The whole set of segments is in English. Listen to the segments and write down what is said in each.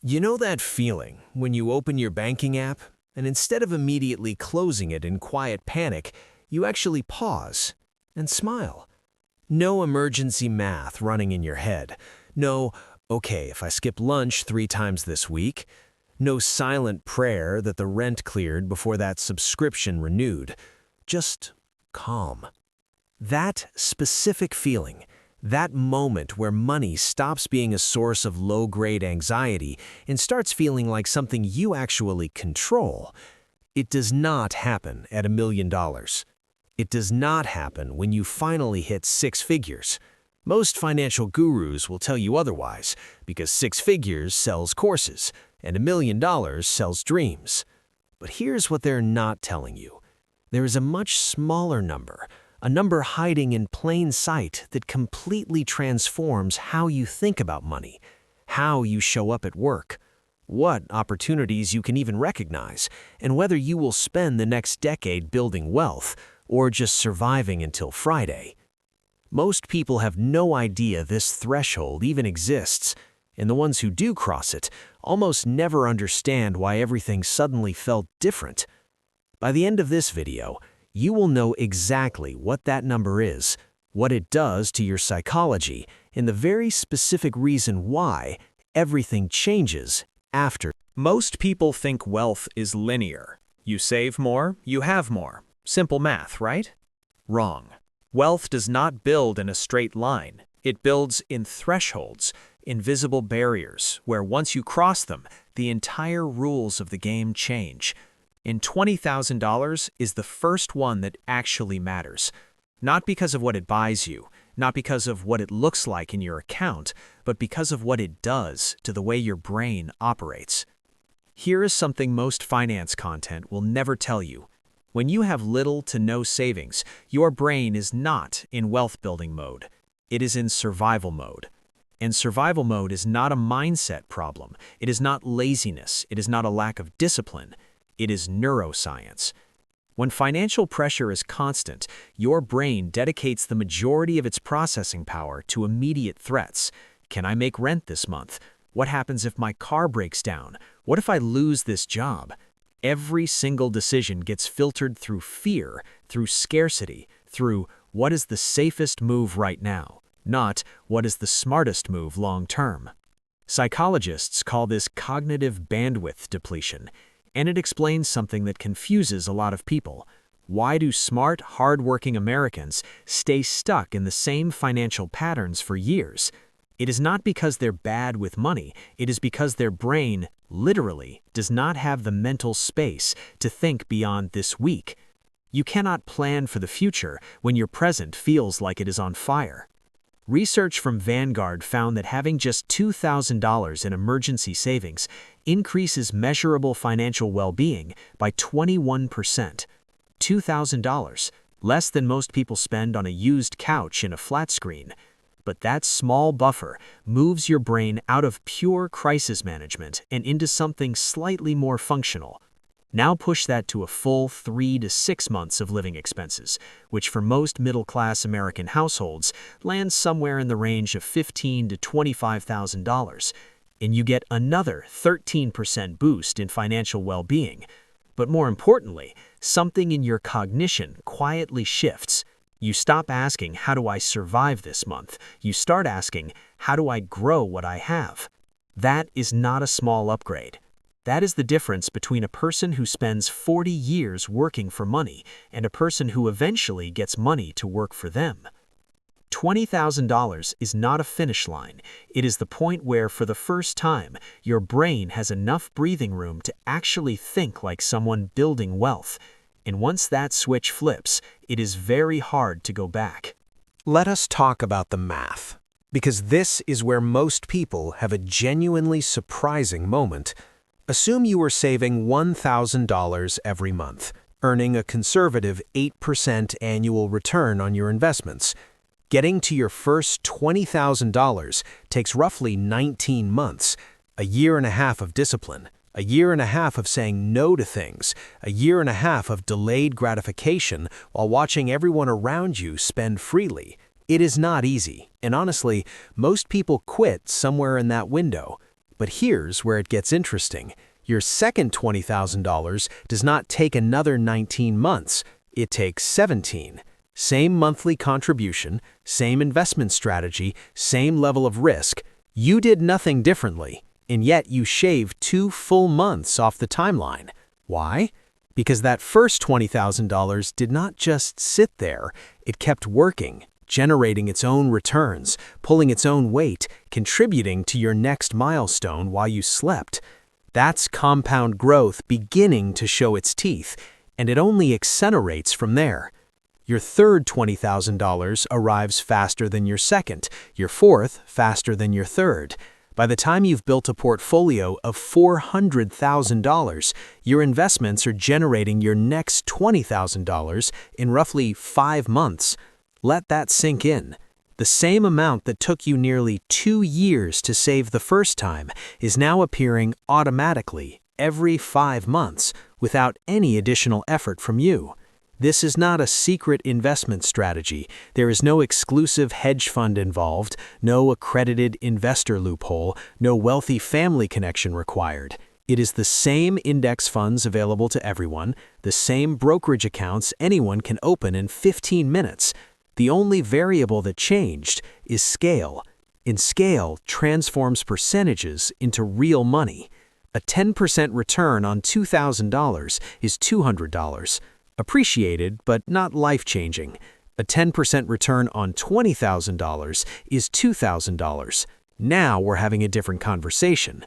You know that feeling when you open your banking app and instead of immediately closing it in quiet panic, you actually pause and smile? No emergency math running in your head. No, okay, if I skip lunch 3 times this week. No silent prayer that the rent cleared before that subscription renewed. Just calm. That specific feeling, that moment where money stops being a source of low-grade anxiety and starts feeling like something you actually control, it does not happen at $1 million. It does not happen when you finally hit 6 figures. Most financial gurus will tell you otherwise, because 6 figures sells courses, and $1 million sells dreams. But here's what they're not telling you. There is a much smaller number, a number hiding in plain sight that completely transforms how you think about money, how you show up at work, what opportunities you can even recognize, and whether you will spend the next decade building wealth or just surviving until Friday. Most people have no idea this threshold even exists, and the ones who do cross it almost never understand why everything suddenly felt different. By the end of this video, you will know exactly what that number is, what it does to your psychology, and the very specific reason why everything changes after. Most people think wealth is linear. You save more, you have more. Simple math, right? Wrong. Wealth does not build in a straight line. It builds in thresholds, invisible barriers, where once you cross them, the entire rules of the game change. And $20,000 is the first one that actually matters. Not because of what it buys you, not because of what it looks like in your account, but because of what it does to the way your brain operates. Here is something most finance content will never tell you. When you have little to no savings, your brain is not in wealth-building mode. It is in survival mode. And survival mode is not a mindset problem. It is not laziness. It is not a lack of discipline. It is neuroscience. When financial pressure is constant, your brain dedicates the majority of its processing power to immediate threats. Can I make rent this month? What happens if my car breaks down? What if I lose this job? Every single decision gets filtered through fear, through scarcity, through what is the safest move right now, not what is the smartest move long term. Psychologists call this cognitive bandwidth depletion, and it explains something that confuses a lot of people. Why do smart, hard-working Americans stay stuck in the same financial patterns for years? It is not because they're bad with money, it is because their brain, literally, does not have the mental space to think beyond this week. You cannot plan for the future when your present feels like it is on fire. Research from Vanguard found that having just $2,000 in emergency savings increases measurable financial well-being by 21%. $2,000, less than most people spend on a used couch in a flat screen. But that small buffer moves your brain out of pure crisis management and into something slightly more functional. Now push that to a full 3 to 6 months of living expenses, which for most middle-class American households lands somewhere in the range of $15,000 to $25,000, and you get another 13% boost in financial well-being. But more importantly, something in your cognition quietly shifts. You stop asking, how do I survive this month? You start asking, how do I grow what I have? That is not a small upgrade. That is the difference between a person who spends 40 years working for money and a person who eventually gets money to work for them. $20,000 is not a finish line. It is the point where, for the first time, your brain has enough breathing room to actually think like someone building wealth. And once that switch flips, it is very hard to go back. Let us talk about the math, because this is where most people have a genuinely surprising moment. Assume you are saving $1,000 every month, earning a conservative 8% annual return on your investments. Getting to your first $20,000 takes roughly 19 months, a year and a half of discipline, a year and a half of saying no to things, a year and a half of delayed gratification while watching everyone around you spend freely. It is not easy, and honestly, most people quit somewhere in that window. But here's where it gets interesting. Your second $20,000 does not take another 19 months. It takes 17. Same monthly contribution, same investment strategy, same level of risk. You did nothing differently, and yet you shaved 2 full months off the timeline. Why? Because that first $20,000 did not just sit there. It kept working, generating its own returns, pulling its own weight, contributing to your next milestone while you slept. That's compound growth beginning to show its teeth, and it only accelerates from there. Your third $20,000 arrives faster than your second, your fourth faster than your third. By the time you've built a portfolio of $400,000, your investments are generating your next $20,000 in roughly 5 months. Let that sink in. The same amount that took you nearly 2 years to save the first time is now appearing automatically every 5 months without any additional effort from you. This is not a secret investment strategy. There is no exclusive hedge fund involved, no accredited investor loophole, no wealthy family connection required. It is the same index funds available to everyone, the same brokerage accounts anyone can open in 15 minutes. The only variable that changed is scale. And scale transforms percentages into real money. A 10% return on $2,000 is $200. Appreciated, but not life-changing. A 10% return on $20,000 is $2,000. Now we're having a different conversation.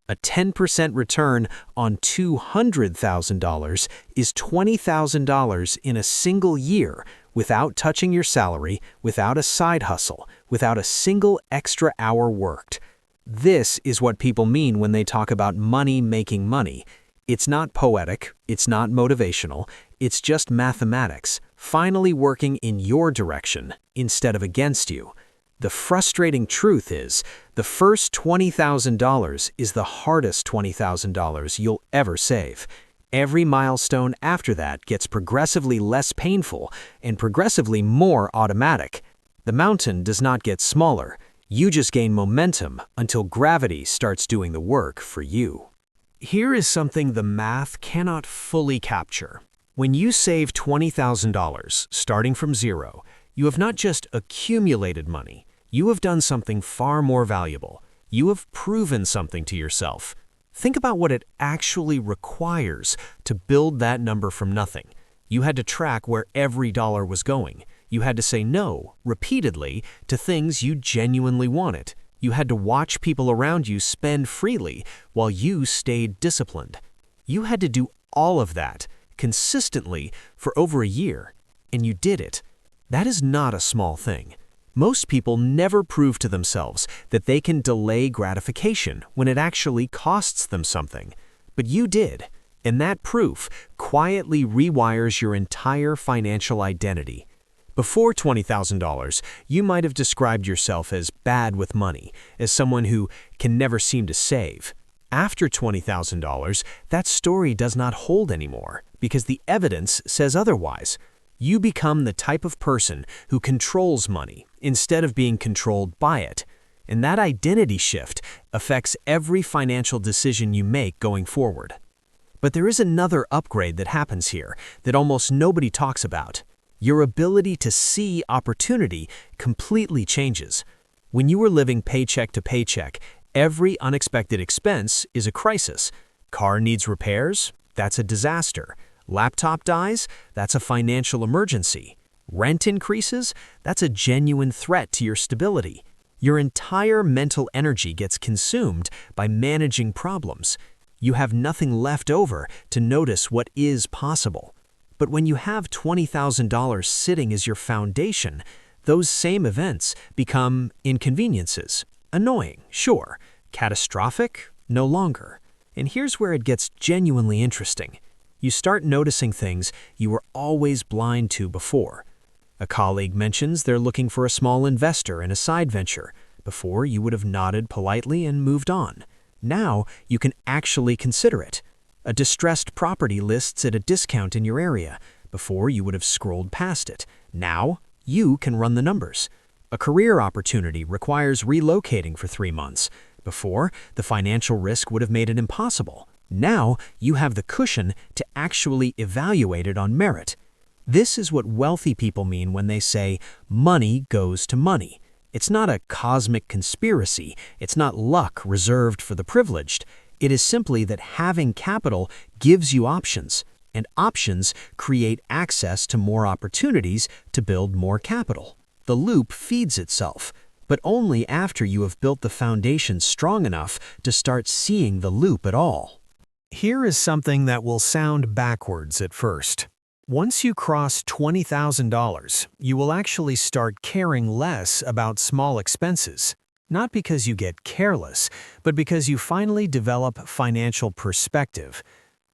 A 10% return on $200,000 is $20,000 in a single year without touching your salary, without a side hustle, without a single extra hour worked. This is what people mean when they talk about money making money. It's not poetic, it's not motivational, it's just mathematics, finally working in your direction instead of against you. The frustrating truth is, the first $20,000 is the hardest $20,000 you'll ever save. Every milestone after that gets progressively less painful and progressively more automatic. The mountain does not get smaller. You just gain momentum until gravity starts doing the work for you. Here is something the math cannot fully capture. When you save $20,000, starting from zero, you have not just accumulated money, you have done something far more valuable. You have proven something to yourself. Think about what it actually requires to build that number from nothing. You had to track where every dollar was going. You had to say no, repeatedly, to things you genuinely wanted. You had to watch people around you spend freely while you stayed disciplined. You had to do all of that consistently for over a year, and you did it. That is not a small thing. Most people never prove to themselves that they can delay gratification when it actually costs them something. But you did, and that proof quietly rewires your entire financial identity. Before $20,000, you might have described yourself as bad with money, as someone who can never seem to save. After $20,000, that story does not hold anymore because the evidence says otherwise. You become the type of person who controls money instead of being controlled by it. And that identity shift affects every financial decision you make going forward. But there is another upgrade that happens here that almost nobody talks about. Your ability to see opportunity completely changes. When you are living paycheck to paycheck, every unexpected expense is a crisis. Car needs repairs? That's a disaster. Laptop dies? That's a financial emergency. Rent increases? That's a genuine threat to your stability. Your entire mental energy gets consumed by managing problems. You have nothing left over to notice what is possible. But when you have $20,000 sitting as your foundation, those same events become inconveniences. Annoying, sure. Catastrophic? No longer. And here's where it gets genuinely interesting. You start noticing things you were always blind to before. A colleague mentions they're looking for a small investor in a side venture. Before, you would have nodded politely and moved on. Now, you can actually consider it. A distressed property lists at a discount in your area. Before, you would have scrolled past it. Now, you can run the numbers. A career opportunity requires relocating for 3 months. Before, the financial risk would have made it impossible. Now, you have the cushion to actually evaluate it on merit. This is what wealthy people mean when they say, money goes to money. It's not a cosmic conspiracy. It's not luck reserved for the privileged. It is simply that having capital gives you options, and options create access to more opportunities to build more capital. The loop feeds itself, but only after you have built the foundation strong enough to start seeing the loop at all. Here is something that will sound backwards at first. Once you cross $20,000, you will actually start caring less about small expenses. Not because you get careless, but because you finally develop financial perspective.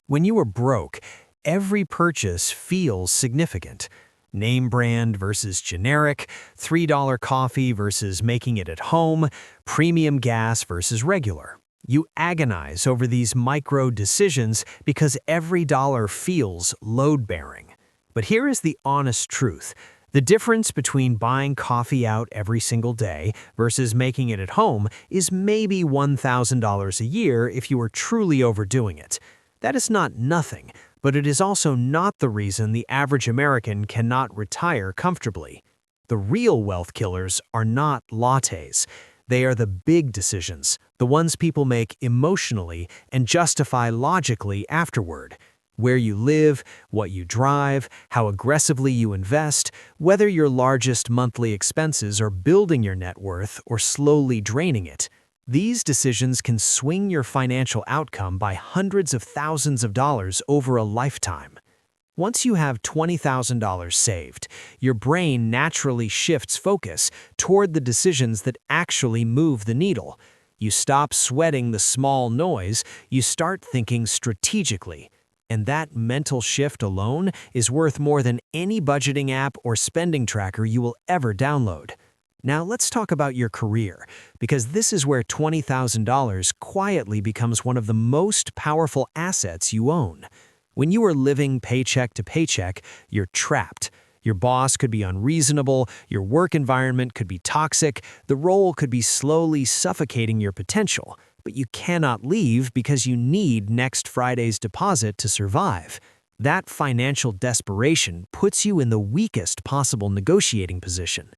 When you are broke, every purchase feels significant. Name brand versus generic, $3 coffee versus making it at home, premium gas versus regular. You agonize over these micro decisions because every dollar feels load-bearing. But here is the honest truth. The difference between buying coffee out every single day versus making it at home is maybe $1,000 a year if you are truly overdoing it. That is not nothing, but it is also not the reason the average American cannot retire comfortably. The real wealth killers are not lattes. They are the big decisions, the ones people make emotionally and justify logically afterward. Where you live, what you drive, how aggressively you invest, whether your largest monthly expenses are building your net worth or slowly draining it. These decisions can swing your financial outcome by hundreds of thousands of dollars over a lifetime. Once you have $20,000 saved, your brain naturally shifts focus toward the decisions that actually move the needle. You stop sweating the small noise, you start thinking strategically. And that mental shift alone is worth more than any budgeting app or spending tracker you will ever download. Now let's talk about your career, because this is where $20,000 quietly becomes one of the most powerful assets you own. When you are living paycheck to paycheck, you're trapped. Your boss could be unreasonable, your work environment could be toxic, the role could be slowly suffocating your potential, but you cannot leave because you need next Friday's deposit to survive. That financial desperation puts you in the weakest possible negotiating position.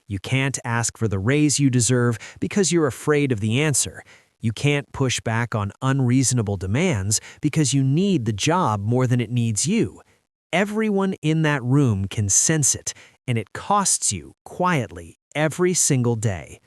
You can't ask for the raise you deserve because you're afraid of the answer. You can't push back on unreasonable demands because you need the job more than it needs you. Everyone in that room can sense it, and it costs you quietly every single day.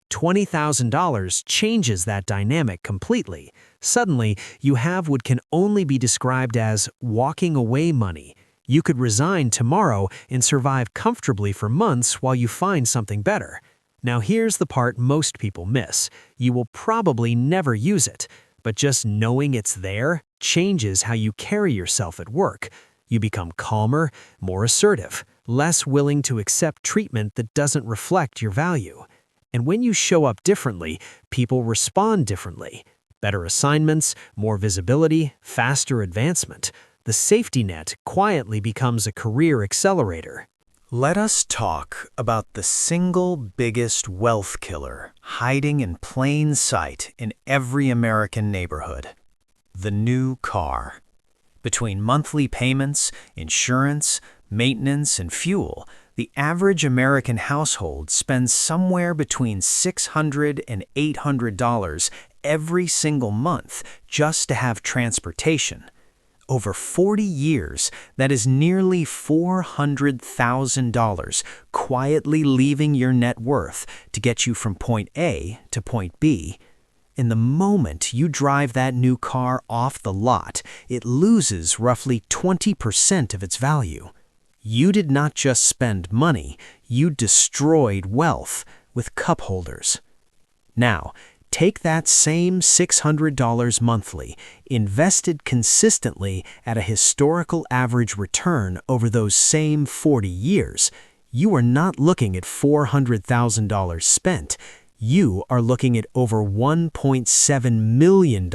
$20,000 changes that dynamic completely. Suddenly, you have what can only be described as walking away money. You could resign tomorrow and survive comfortably for months while you find something better. Now here's the part most people miss. You will probably never use it, but just knowing it's there changes how you carry yourself at work. You become calmer, more assertive, less willing to accept treatment that doesn't reflect your value. And when you show up differently, people respond differently. Better assignments, more visibility, faster advancement. The safety net quietly becomes a career accelerator. Let us talk about the single biggest wealth killer hiding in plain sight in every American neighborhood: the new car. Between monthly payments, insurance, maintenance, and fuel, the average American household spends somewhere between $600 and $800 every single month just to have transportation. Over 40 years, that is nearly $400,000 quietly leaving your net worth to get you from point A to point B. In the moment you drive that new car off the lot, it loses roughly 20% of its value. You did not just spend money, you destroyed wealth with cup holders. Now, take that same $600 monthly, invested consistently at a historical average return over those same 40 years. You are not looking at $400,000 spent. You are looking at over $1.7 million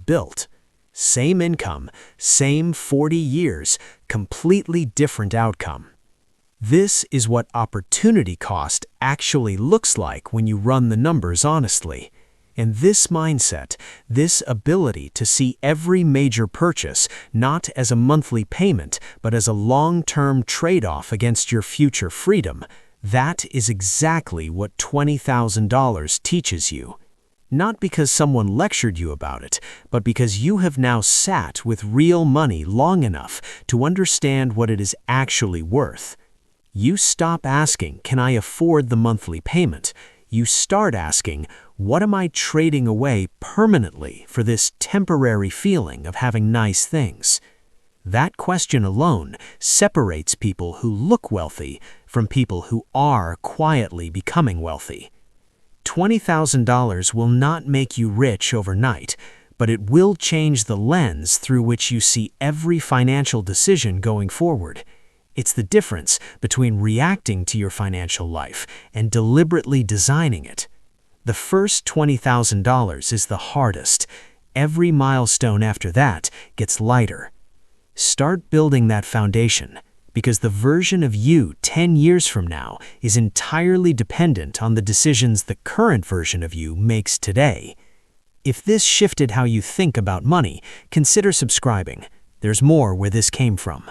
built. Same income, same 40 years, completely different outcome. This is what opportunity cost actually looks like when you run the numbers honestly. And this mindset, this ability to see every major purchase not as a monthly payment, but as a long-term trade-off against your future freedom, that is exactly what $20,000 teaches you. Not because someone lectured you about it, but because you have now sat with real money long enough to understand what it is actually worth. You stop asking, can I afford the monthly payment? You start asking, what am I trading away permanently for this temporary feeling of having nice things? That question alone separates people who look wealthy from people who are quietly becoming wealthy. $20,000 will not make you rich overnight, but it will change the lens through which you see every financial decision going forward. It's the difference between reacting to your financial life and deliberately designing it. The first $20,000 is the hardest. Every milestone after that gets lighter. Start building that foundation, because the version of you 10 years from now is entirely dependent on the decisions the current version of you makes today. If this shifted how you think about money, consider subscribing. There's more where this came from.